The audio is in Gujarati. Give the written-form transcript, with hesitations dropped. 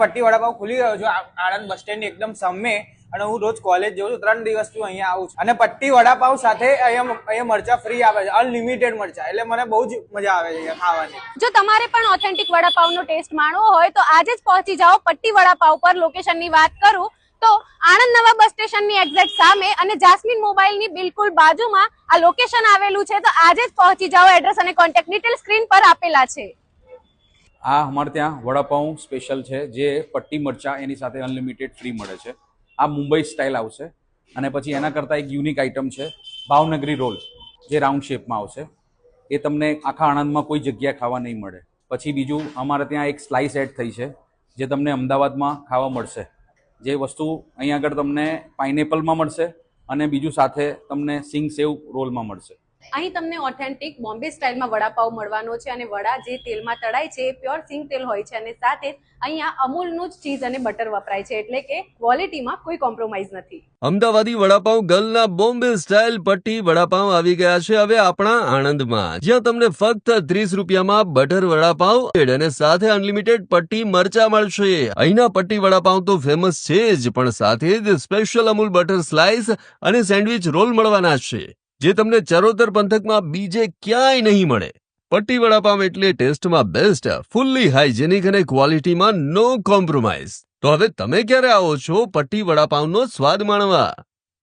પટ્ટી વડાપાવ ખુલી ગયો છે આણંદ બસ સ્ટેન્ડ એકદમ સામે અને હું રોજ કોલેજ જઉં છું 3 દિવસથી અહીંયા આવું છું અને પટ્ટી વડાપાવ સાથે અહીંયા મરચા ફ્રી આપે છે અનલિમિટેડ મરચા એટલે મને બહુ જ મજા આવે છે ખાવાની। જો તમારે પણ ઓથેન્ટિક વડાપાવનો ટેસ્ટ માણવો હોય તો આજે જ પહોંચી જાઓ પટ્ટી વડાપાવ પર। લોકેશનની વાત કરું તો આણંદ નવા બસ સ્ટેશનની એક્ઝેક્ટ સામે અને જાસ્મીન મોબાઈલની બિલકુલ બાજુમાં આ લોકેશન આવેલું છે। તો આજે જ પહોંચી જાઓ। એડ્રેસ અને કોન્ટેક્ટ ડિટેલ સ્ક્રીન પર આપેલા છે। આ અમારે ત્યાં વડાપાઉં સ્પેશિયલ છે જે પટ્ટી મરચા એની સાથે અનલિમિટેડ ફ્રી મળે છે। આ મુંબઈ સ્ટાઇલ આવશે અને પછી એના કરતાં એક યુનિક આઇટમ છે ભાવનગરી રોલ જે રાઉન્ડ શેપમાં આવશે। એ તમને આખા આણંદમાં કોઈ જગ્યાએ ખાવા નહીં મળે। પછી બીજું અમારે ત્યાં એક સ્લાઇસ એડ થઈ છે જે તમને અમદાવાદમાં ખાવા મળશે। જે વસ્તુ અહીં આગળ તમને પાઇનેપલમાં મળશે અને બીજું સાથે તમને સિંગ સેવ રોલમાં મળશે। અહીં તમને ઓથેન્ટિક બોમ્બે સ્ટાઇલમાં વડાપાવ મળવાનો છે અને વડા જે તેલમાં તળાય છે એ પ્યોર સિંગ તેલ હોય છે અને સાથે અહીંયા અમૂલનું જ ચીઝ અને બટર વપરાય છે એટલે કે ક્વોલિટીમાં કોઈ કોમ્પ્રોમાઇઝ નથી। અમદાવાદી વડાપાવ ગર્લના બોમ્બે સ્ટાઇલ પટ્ટી વડાપાવ આવી ગયા છે હવે આપણા આણંદમાં, જ્યાં તમને ફક્ત 30 રૂપિયામાં બટર વડાપાવ અને સાથે અનલિમિટેડ પટ્ટી મરચા મળશે। અહીંના પટ્ટી વડાપાવ તો ફેમસ છે જ, પણ સાથે જ સ્પેશિયલ અમૂલ બટર સ્લાઇસ અને સેન્ડવિચ રોલ મળવાના છે જે તમને ચરોતર પંથકમાં બીજે ક્યાંય નહીં મળે। પટ્ટી વડાપાવ એટલે ટેસ્ટમાં બેસ્ટ, ફુલ્લી હાઇજેનિક અને ક્વોલિટીમાં નો કોમ્પ્રોમાઇઝ। તો હવે તમે ક્યારે આવો છો પટ્ટી વડાપાવનો સ્વાદ માણવા?